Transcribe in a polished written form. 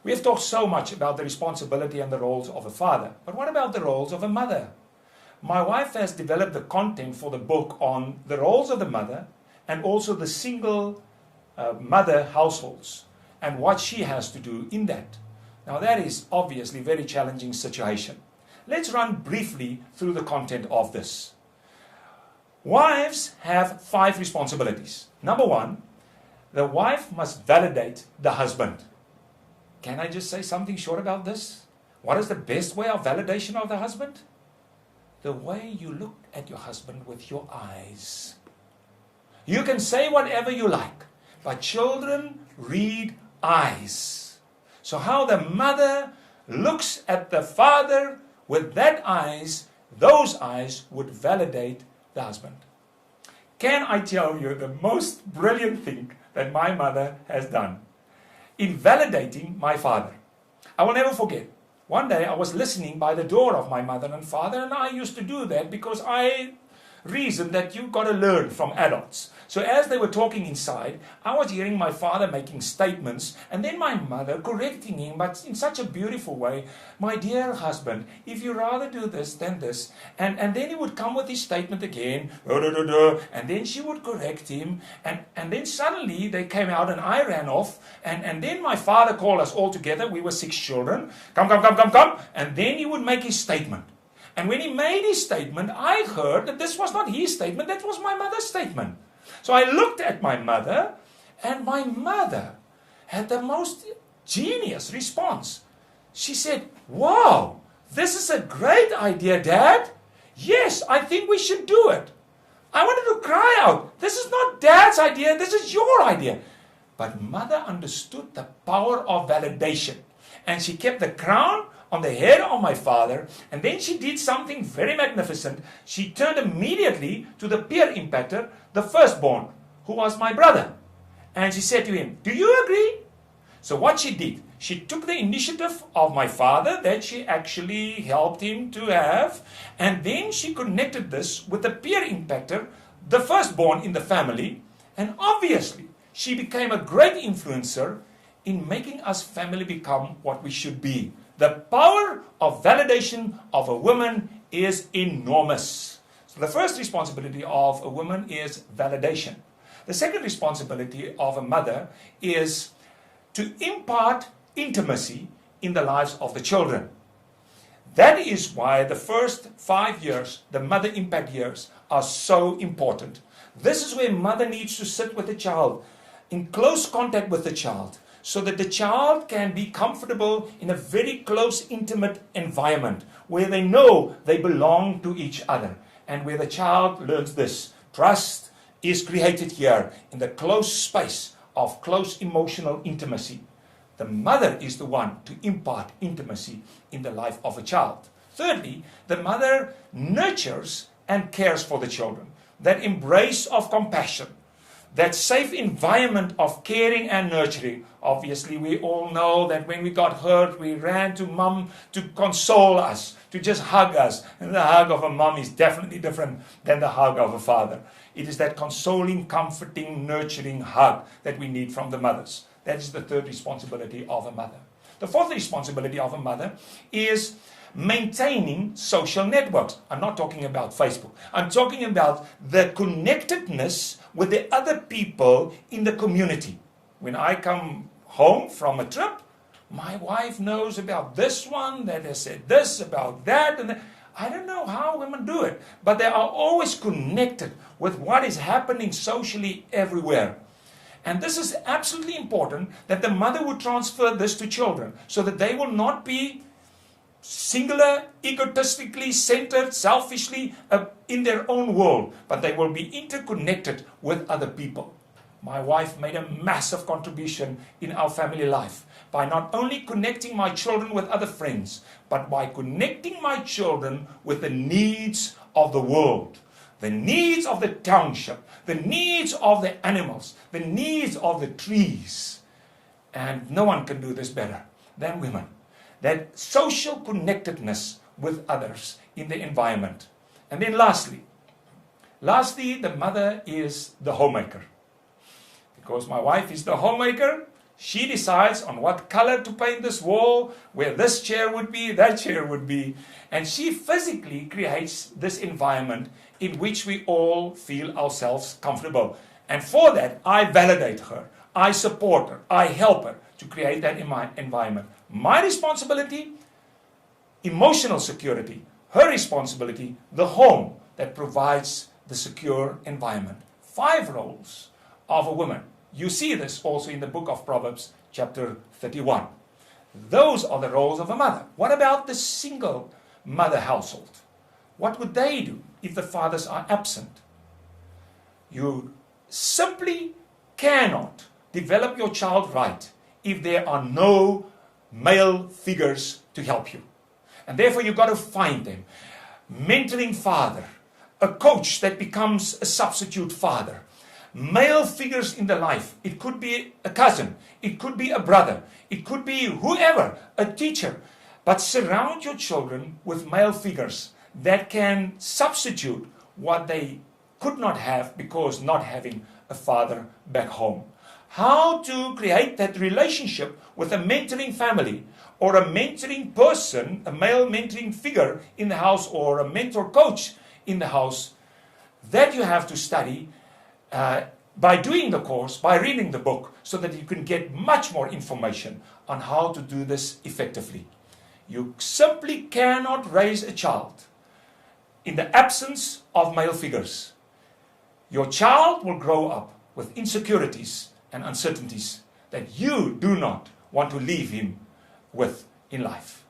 We have talked so much about the responsibility and the roles of a father, but what about the roles of a mother? My wife has developed the content for the book on the roles of the mother and also the single mother households and what she has to do in that. Now that is obviously a very challenging situation. Let's run briefly through the content of this. Wives have 5 responsibilities. Number 1, the wife must validate the husband. Can I just say something short about this? What is the best way of validation of the husband? The way you look at your husband with your eyes. You can say whatever you like, but children read eyes. So how the mother looks at the father with that eyes, those eyes would validate the husband. Can I tell you the most brilliant thing that my mother has done in validating my father? I will never forget. One day I was listening by the door of my mother and father, and I used to do that because I reasoned that you've got to learn from adults. So as they were talking inside, I was hearing my father making statements and then my mother correcting him, but in such a beautiful way. My dear husband, if you rather do this than this. And then he would come with his statement again, and then she would correct him. And then suddenly they came out and I ran off. And then my father called us all together. We were 6 children. Come. And then he would make his statement. And when he made his statement, I heard that this was not his statement, that was my mother's statement. So I looked at my mother, and my mother had the most genius response. She said, "Wow, this is a great idea, Dad. Yes, I think we should do it." I wanted to cry out, "This is not Dad's idea, this is your idea." But mother understood the power of validation, and she kept the crown on the head of my father, and then she did something very magnificent. She turned immediately to the peer impactor, the firstborn, who was my brother. And she said to him, "Do you agree?" So what she did, she took the initiative of my father that she actually helped him to have, and then she connected this with the peer impactor, the firstborn in the family, and obviously she became a great influencer in making us family become what we should be. The power of validation of a woman is enormous. So the first responsibility of a woman is validation. The second responsibility of a mother is to impart intimacy in the lives of the children. That is why the first 5 years, the mother impact years, are so important. This is where mother needs to sit with the child, in close contact with the child, so that the child can be comfortable in a very close, intimate environment where they know they belong to each other, and where the child learns this. Trust is created here in the close space of close emotional intimacy. The mother is the one to impart intimacy in the life of a child. Thirdly, the mother nurtures and cares for the children. That embrace of compassion, that safe environment of caring and nurturing. Obviously, we all know that when we got hurt, we ran to mom to console us, to just hug us. And the hug of a mom is definitely different than the hug of a father. It is that consoling, comforting, nurturing hug that we need from the mothers. That is the third responsibility of a mother. The fourth responsibility of a mother is maintaining social networks. I'm not talking about Facebook. I'm talking about the connectedness with the other people in the community. When I come home from a trip, my wife knows about this one, that has said this, about that, and that. I don't know how women do it, but they are always connected with what is happening socially everywhere. And this is absolutely important, that the mother would transfer this to children, so that they will not be singular, egotistically centered, selfishly in their own world, but they will be interconnected with other people. My wife made a massive contribution in our family life by not only connecting my children with other friends, but by connecting my children with the needs of the world, the needs of the township, the needs of the animals, the needs of the trees. And no one can do this better than women. That social connectedness with others in the environment. And then lastly, the mother is the homemaker. Because my wife is the homemaker, She decides on what color to paint this wall, where this chair would be, that chair would be. And she physically creates this environment in which we all feel ourselves comfortable. And for that, I validate her. I support her. I help her to create that in my environment. My responsibility, emotional security. Her responsibility, the home that provides the secure environment. 5 roles of a woman. You see this also in the book of Proverbs, chapter 31. Those are the roles of a mother. What about the single mother household? What would they do if the fathers are absent? You simply cannot develop your child right if there are no male figures to help you. And therefore you've got to find them. Mentoring father, a coach that becomes a substitute father, male figures in the life. It could be a cousin, it could be a brother, it could be whoever, a teacher. But surround your children with male figures that can substitute what they could not have because not having a father back home. How to create that relationship with a mentoring family or a mentoring person, a male mentoring figure in the house, or a mentor coach in the house, that you have to study by doing the course, by reading the book, so that you can get much more information on how to do this effectively. You simply cannot raise a child in the absence of male figures. Your child will grow up with insecurities and uncertainties that you do not want to leave him with in life.